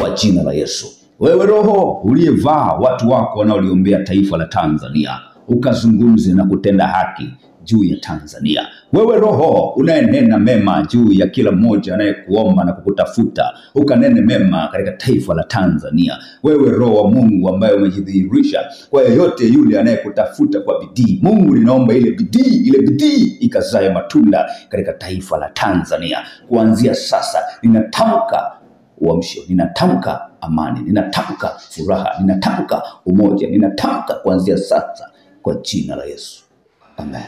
kwa jina la Yesu. Wewe roho uliyevaa watu wako wanaoliombea taifa la Tanzania, ukazungumze na kutenda haki juu ya Tanzania. Wewe roho unayenena mema juu ya kila mmoja anayekuomba na kukutafuta, ukanene mema katika taifa la Tanzania. Wewe roho wa Mungu ambaye umejidhihirisha kwa yeyote yule anayekutafuta kwa bidii, Mungu ninaomba ile bidii ikazae matunda katika taifa la Tanzania. Kuanzia sasa ninatamka uamsho, ninatamka amani, ninatamka furaha, ninatamka umoja, ninatamka kuanzia sasa kwa jina la Yesu. Amen.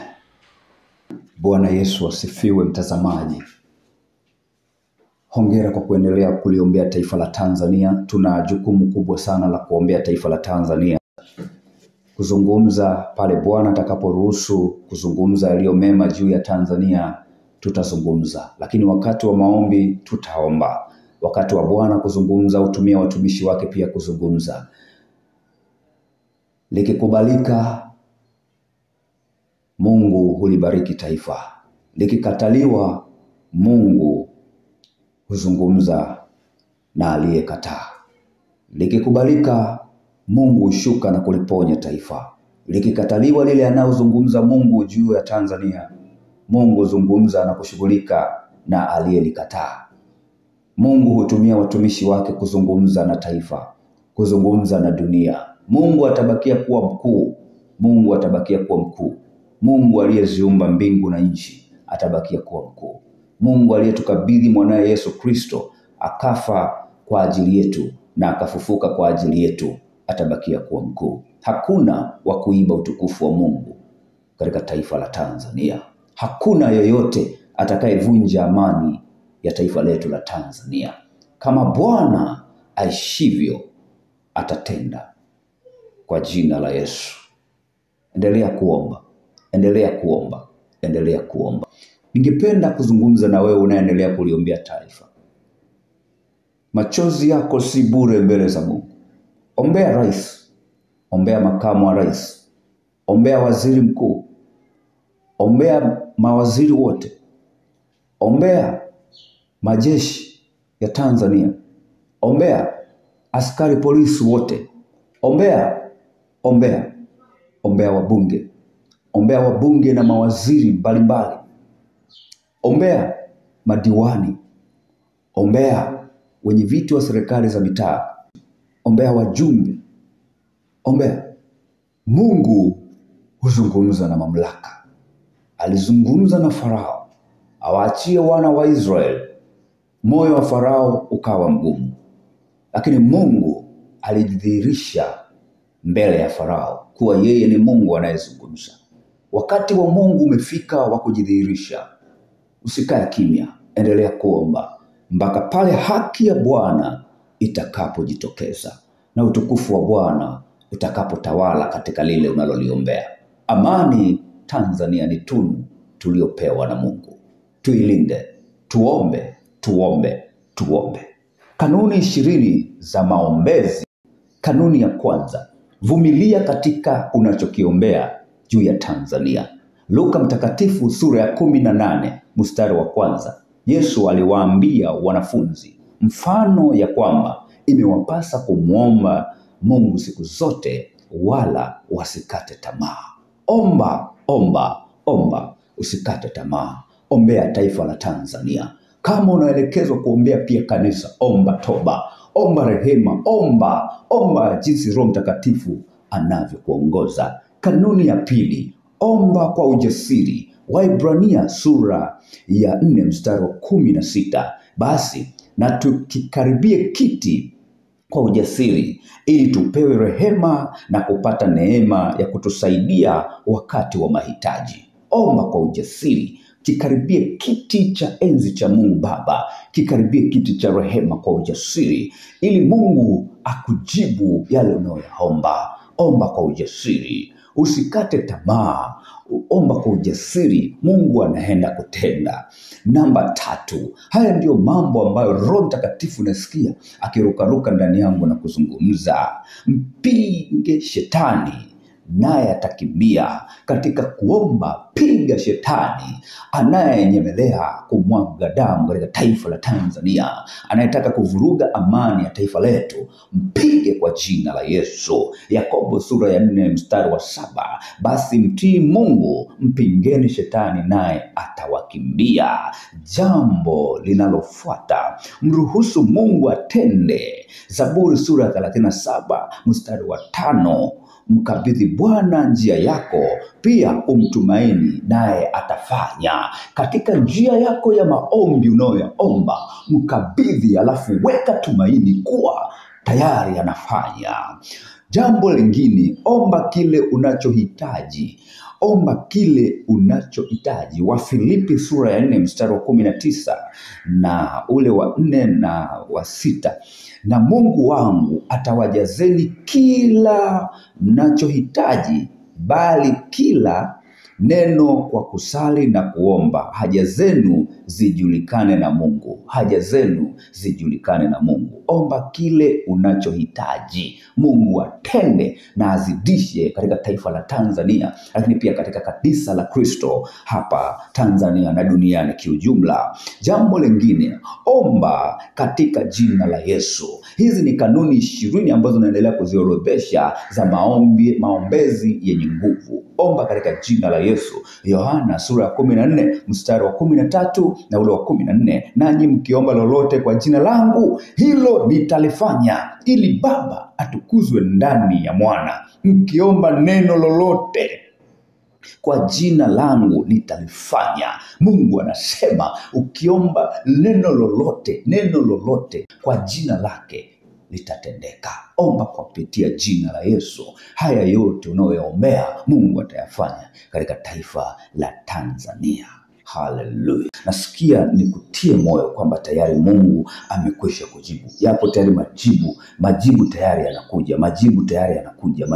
Bwana Yesu asifiwe. Mtazamaji, hongera kwa kuendelea kuliombea taifa la Tanzania. Tuna jukumu kubwa sana la kuombea taifa la Tanzania, kuzungumza pale Bwana atakaporuhusu kuzungumza yaliyo mema juu ya Tanzania, tutazungumza. Lakini wakati wa maombi tutaomba. Wakati wa Bwana kuzungumza, utumia watumishi wake pia kuzungumza. Likikubalika, Mungu hulibariki taifa. Likikataliwa, Mungu huzungumza na aliyekataa. Likikubalika, Mungu hushuka na kuliponya taifa. Likikataliwa lile anaozungumza Mungu juu ya Tanzania, Mungu huzungumza na kushughulika na aliyelikataa. Mungu hutumia watumishi wake kuzungumza na taifa, kuzungumza na dunia. Mungu atabakia kuwa mkuu. Mungu atabakia kuwa mkuu. Mungu aliyeziumba mbingu na nchi atabakia kuwa mkuu. Mungu aliyetukabidhi mwanae Yesu Kristo akafa kwa ajili yetu na akafufuka kwa ajili yetu atabakia kuwa mkuu. Hakuna wa kuiba utukufu wa Mungu katika taifa la Tanzania. Hakuna yeyote atakayevunja amani ya taifa letu la Tanzania. Kama Bwana aishivyo atatenda kwa jina la Yesu. Endelea kuomba. Endelea kuomba. Endelea kuomba. Ningependa kuzungumza na wewe unaendelea kuliombea taifa. Machozi yako si bure mbele za Mungu. Ombea rais. Ombea makamu wa rais. Ombea waziri mkuu. Ombea mawaziri wote. Ombea majeshi ya Tanzania. Ombea askari polisi wote. Ombea wabunge. Ombea wabunge na mawaziri mbalimbali. Ombea madiwani. Ombea wenye viti wa serikali za mitaa. Ombea wajumbe. Ombea. Mungu huzungumza na mamlaka. Alizungumza na Farao awaachie wana wa Israeli. Moyo wa Farao ukawa mgumu, lakini Mungu alijidhihirisha mbele ya Farao kuwa yeye ni Mungu anayezungumza. Wakati wa Mungu umefika wa kujidhihirisha. Usikae kimya, endelea kuomba mpaka pale haki ya Bwana itakapojitokeza na utukufu wa Bwana utakapotawala katika lile unaloliombea. Amani Tanzania ni tunu tuliopewa na Mungu. Tuilinde, tuombe. Kanuni 20 za maombezi. Kanuni ya kwanza, vumilia katika unachokiombea juu ya Tanzania. Luka mtakatifu sura ya 18 mstari wa 1. Yesu aliwaambia wanafunzi mfano ya kwamba imewapasa kumwomba Mungu siku zote wala wasikate tamaa. Omba, usikate tamaa. Ombea taifa la Tanzania. Kama unaelekezwa kuombea pia kanisa, omba toba, omba rehema, omba jinsi Roho Mtakatifu anavyokuongoza. Kanuni ya pili, omba kwa ujasiri. Waibrania sura ya 4 mstari wa 16. Basi na tukikaribie kiti kwa ujasiri ili tupewe rehema na kupata neema ya kutusaidia wakati wa mahitaji. Omba kwa ujasiri. Kikaribie kiti cha enzi cha Mungu Baba. Kikaribie kiti cha rehema kwa ujasiri ili Mungu akujibu yale unayoomba. Omba kwa ujasiri. Usikate tamaa. Omba kwa ujasiri. Mungu anaenda kutenda. Namba 3. Haya ndio mambo ambayo Roho Mtakatifu nasikia akirukaruka ndani yangu na kuzungumza. Mpinge shetani naye atakimbia. Katika kuomba, piga shetani anayenyemelea kumwaga damu katika taifa la Tanzania, anayetaka kuvuruga amani ya taifa letu. Mpige kwa jina la Yesu. Yakobo sura ya 4 mstari wa 7, basi mtii Mungu, mpingeni shetani naye atawakimbia. Jambo linalofuata, mruhusu Mungu atende. Zaburi sura ya 37 mstari wa 5, mkabidhi Bwana njia yako, pia umtumaini naye atafanya. Katika njia yako ya maombi unayoyaomba, mkabidhi, alafu weka tumaini kuwa tayari anafanya. Jambo lingine, omba kile unachohitaji. Omba kile unachohitaji. Wafilipi sura ya 4 mstari wa 19 na ule wa 4 na wa 6, na Mungu wangu atawajazeni kila mnachohitaji, bali kila neno kwa kusali na kuomba, haja zenu zijulikane na Mungu. Haja zenu zijulikane na Mungu. Omba kile unachohitaji, Mungu atende na azidishe katika taifa la Tanzania, lakini pia katika kanisa la Kristo hapa Tanzania na duniani kiujumla. Jambo lingine, omba katika jina la Yesu. Hizi ni kanuni 20 ambazo naendelea kuziorodhesha za maombezi yenye nguvu. Omba katika jina la Yesu. Yohana sura ya 14 mstari wa 13 na ule wa 14, nanyi mkiomba lolote kwa jina langu, hilo nitalifanya, ili Baba atukuzwe ndani ya Mwana. Mkiomba neno lolote kwa jina langu nitalifanya. Mungu anasema ukiomba neno lolote kwa jina lake litatendeka. Omba kwa kupitia jina la Yesu. Haya yote unayoyaombea Mungu atayafanya katika taifa la Tanzania. Haleluya. Nasikia nikutie moyo kwamba tayari Mungu amekwisha kujibu. Yapo tayari majibu tayari yanakuja. Majibu tayari yanakuja.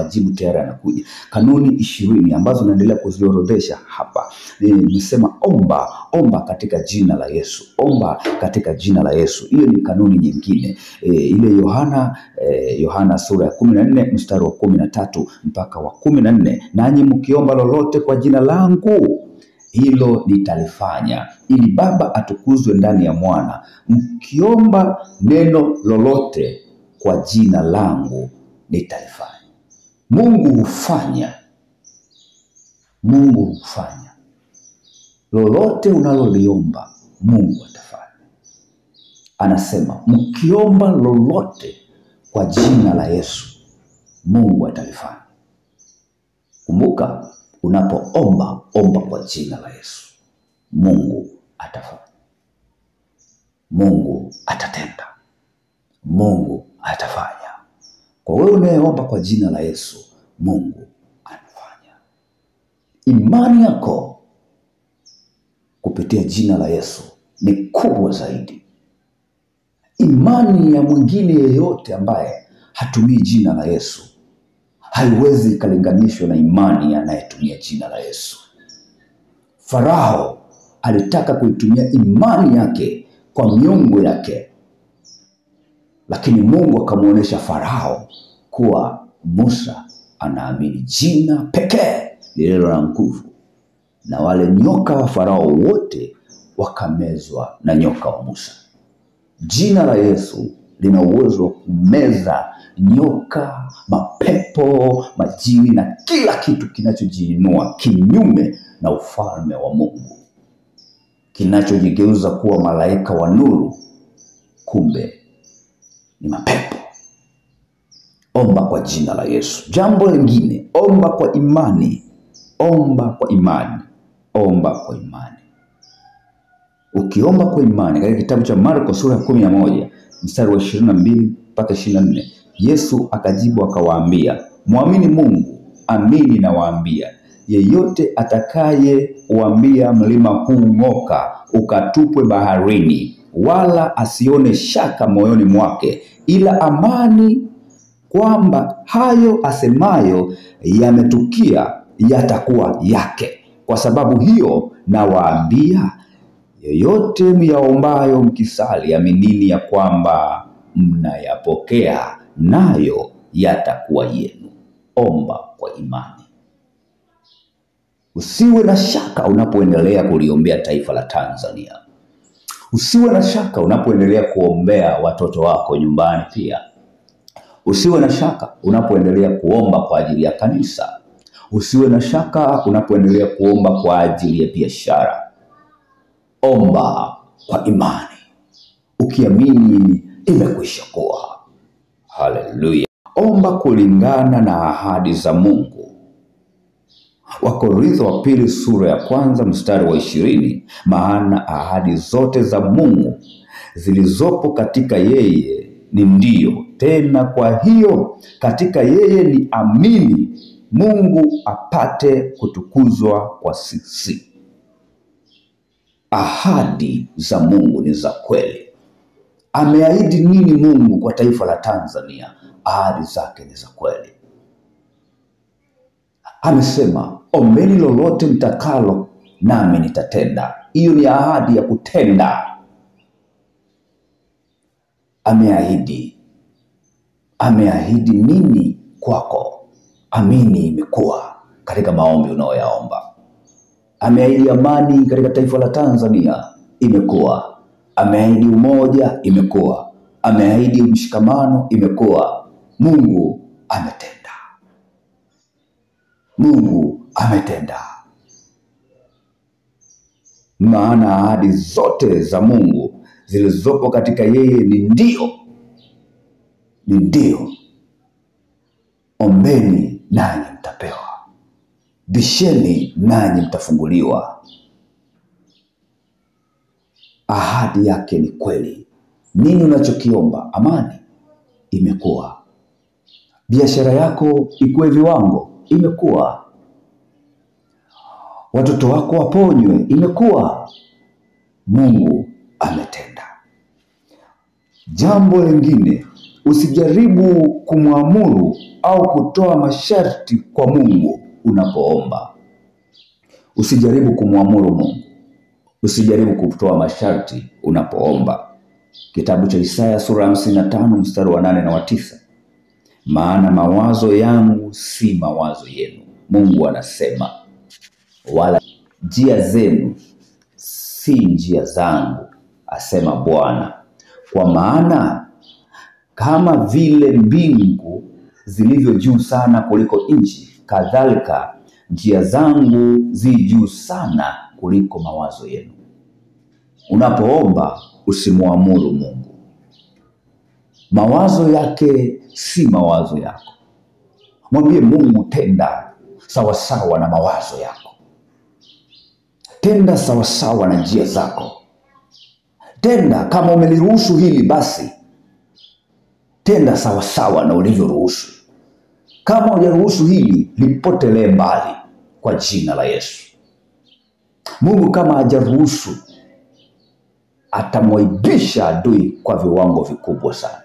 Kanuni 20 ambazo naendelea kuziorodhesha hapa. Nimesema omba katika jina la Yesu. Omba katika jina la Yesu. Hiyo ni kanuni nyingine. Ile Yohana sura ya 14 mstari wa 13 mpaka wa 14, nanyi mkiomba lolote kwa jina langu, hilo nitalifanya, ili Baba atukuzwe ndani ya Mwana. Mkiomba neno lolote kwa jina langu nitalifanya. Mungu hufanya. Lolote unaloliomba Mungu atafanya. Anasema mkiomba lolote kwa jina la Yesu, Mungu atalifanya. Kumbuka, unapoomba, omba kwa jina la Yesu. Mungu atafanya. Mungu atatenda. Mungu atafanya. Kwa wewe unayeomba kwa jina la Yesu, Mungu anafanya. Imani yako kupitia jina la Yesu ni kubwa zaidi. Imani ya mwingine yeyote ambaye hatumii jina la Yesu haiwezi ikalinganishwa na imani anayetumia jina la Yesu. Farao alitaka kuitumia imani yake kwa miungu yake, lakini Mungu akamuonesha Farao kuwa Musa anaamini jina pekee lililo na nguvu, na wale nyoka wa Farao wote wakamezwa na nyoka wa Musa. Jina la Yesu lina uwezo wa kumeza nyoka, mapepo, majini na kila kitu kinachojiinua kinyume na ufalme wa Mungu, kinachojigeuza kuwa malaika wa nuru, kumbe ni mapepo. Omba kwa jina la Yesu. Jambo lingine, omba kwa imani. Ukiomba kwa imani, katika kitabu cha Marko sura ya 11 mstari wa 22 mpaka 24, Yesu akajibu akawaambia, muamini Mungu, amini nawaambia, yeyote atakaye uambia mlima huu ng'oka ukatupwe baharini, wala asione shaka moyoni mwake, ila amani kwamba hayo asemayo yametukia, yatakuwa yake. Kwa sababu hiyo nawaambia, yoyote myaombayo mkisali, aminini ya kwamba mnayapokea, nayo yatakuwa yenu. Omba kwa imani. Usiwe na shaka unapoendelea kuliombea taifa la Tanzania. Usiwe na shaka unapoendelea kuombea watoto wako nyumbani pia. Usiwe na shaka unapoendelea kuomba kwa ajili ya kanisa. Usiwe na shaka unapoendelea kuomba kwa ajili ya biashara. Omba kwa imani, ukiamini imekwisha kuwa. Haleluya. Omba kulingana na ahadi za Mungu. Wakorintho wa pili sura ya 1 mstari wa 20, maana ahadi zote za Mungu zilizopo katika yeye ni ndio, tena kwa hiyo katika yeye ni amini, Mungu apate kutukuzwa kwa sisi. Ahadi za Mungu ni za kweli. Ameahidi nini Mungu kwa taifa la Tanzania? Ahadi zake ni za kweli. Amesema, ombeni lolote mtakalo nami nitatenda. Hiyo ni ahadi ya kutenda. Ameahidi. Ameahidi nini kwako? Amini imekuwa katika maombi unayoyaomba. Ameahidi amani katika taifa la Tanzania, imekuwa. Ameahidi umoja, imekuwa. Ameahidi mshikamano, imekuwa. Mungu ametenda. Mungu ametenda. Maana ahadi zote za Mungu zilizopo katika yeye ni ndio. Ni ndio. Ombeni nanyi mtapewa. Bisheni nanyi mtafunguliwa. Ahadi yake ni kweli. Nini unachokiomba? Amani, imekuwa. Biashara yako ikuwe viwango, imekuwa. Watoto wako waponywe, imekuwa. Mungu ametenda. Jambo lingine, usijaribu kumwamuru au kutoa masharti kwa Mungu unapoomba. Usijaribu kumwamuru Mungu. Usijaribu kutoa masharti unapoomba. Kitabu cha Isaya sura 55 mstari wa 8 na wa 9. Maana mawazo yangu si mawazo yenu, Mungu anasema, wala njia zenu si njia zangu, asema Bwana. Kwa maana kama vile mbingu zilivyo juu sana kuliko nchi, kadhalika njia zangu zi juu sana kuliko mawazo yenu. Unapoomba usimwamuru Mungu. Mawazo yake si mawazo yako. Mwambie Mungu, tenda sawasawa na mawazo yako. Tenda sawasawa na njia zako. Tenda kama umeliruhusu hili, basi tenda sawasawa na ulivyoruhusu. Kama hujaruhusu hili, lipotelee mbali kwa jina la Yesu. Mungu kama hajaruhusu, atamwaibisha adui kwa viwango vikubwa sana.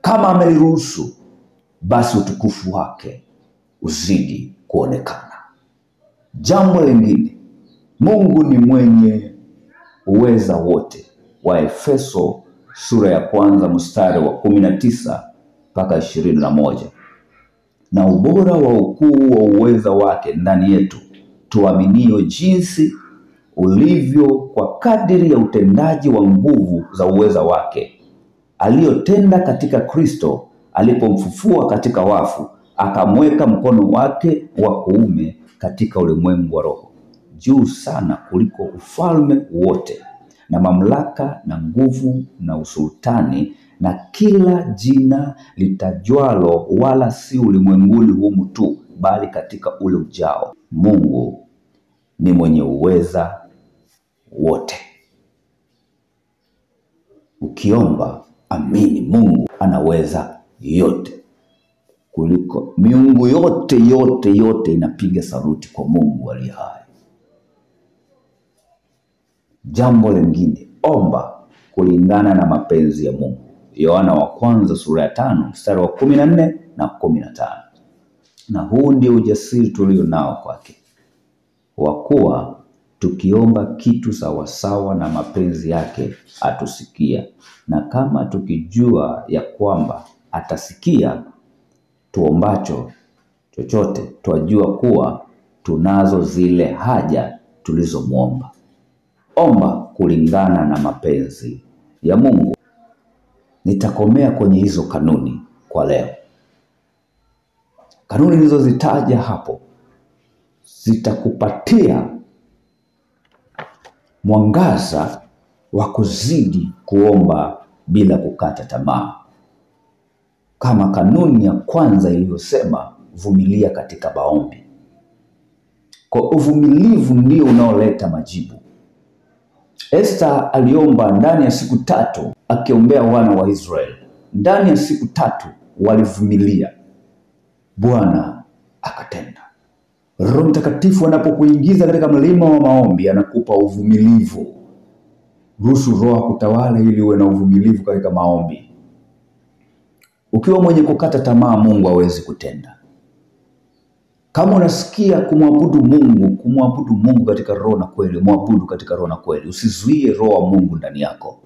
Kama ameliruhusu, basi utukufu wake uzidi kuonekana. Jambo lingine, Mungu ni mwenye uweza wote. Waefeso sura ya 1 mstari wa 19 mpaka 21. Na ubora wa ukuu wa uweza wake ndani yetu, tuaminio jinsi ulivyo kwa kadiri ya utendaji wa nguvu za uweza wake, aliyotenda katika Kristo alipomfufua katika wafu, akamweka mkono wake wa kuume katika ulimwengu wa roho, juu sana kuliko ufalme wote na mamlaka na nguvu na usultani na kila jina litajwalo, wala si ulimwenguni humu tu, bali katika ule ujao. Mungu ni mwenye uweza wote. Ukiomba, amini Mungu anaweza yote. Kuliko miungu yote inapiga saluti kwa Mungu aliye hai. Jambo lingine, omba kulingana na mapenzi ya Mungu. Yohana wa 1 sura ya 5 mstari wa 14 na 15. Na huu ndio ujasiri tulio nao kwake, kwa kuwa tukiomba kitu sawasawa na mapenzi yake atusikia. Na kama tukijua ya kwamba atasikia tuombacho, chochote, twajua kuwa tunazo zile haja tulizomwomba. Omba kulingana na mapenzi ya Mungu. Nitakomea kwenye hizo kanuni kwa leo. Kanuni nilizozitaja hapo zitakupatia mwangaza wa kuzidi kuomba bila kukata tamaa. Kama kanuni ya kwanza iliyosema, vumilia katika maombi. Kwa uvumilivu ndio unaoleta majibu. Esther aliomba ndani ya siku 3 akiombea wana wa Israeli. Ndani ya siku 3 walivumilia. Bwana akatenda. Roho Mtakatifu anapokuingiza katika mlima wa maombi anakupa uvumilivu. Ruhusu Roho kutawala ili uwe na uvumilivu katika maombi. Ukiwa mwenye kukata tamaa, Mungu hawezi kutenda. Kama unasikia kumwabudu Mungu katika roho na kweli, muabudu katika roho na kweli. Usizuie roho wa Mungu ndani yako.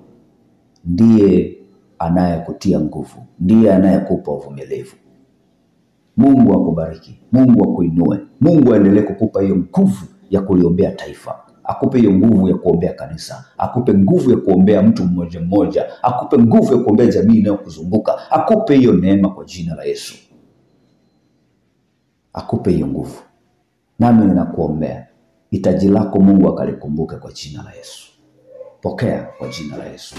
Ndiye anayekutia nguvu, ndiye anayekupa uvumilivu. Mungu akubariki, Mungu akuinue, Mungu aendelee kukupa hiyo nguvu ya kuliombea taifa. Akupe hiyo nguvu ya kuombea kanisa, akupe nguvu ya kuombea mtu mmoja mmoja, akupe nguvu ya kuombea jamii inayokuzunguka, akupe hiyo neema kwa jina la Yesu. Akupe hiyo nguvu. Nami ninakuombea hitaji lako Mungu akalikumbuke kwa jina la Yesu. Pokea kwa jina la Yesu.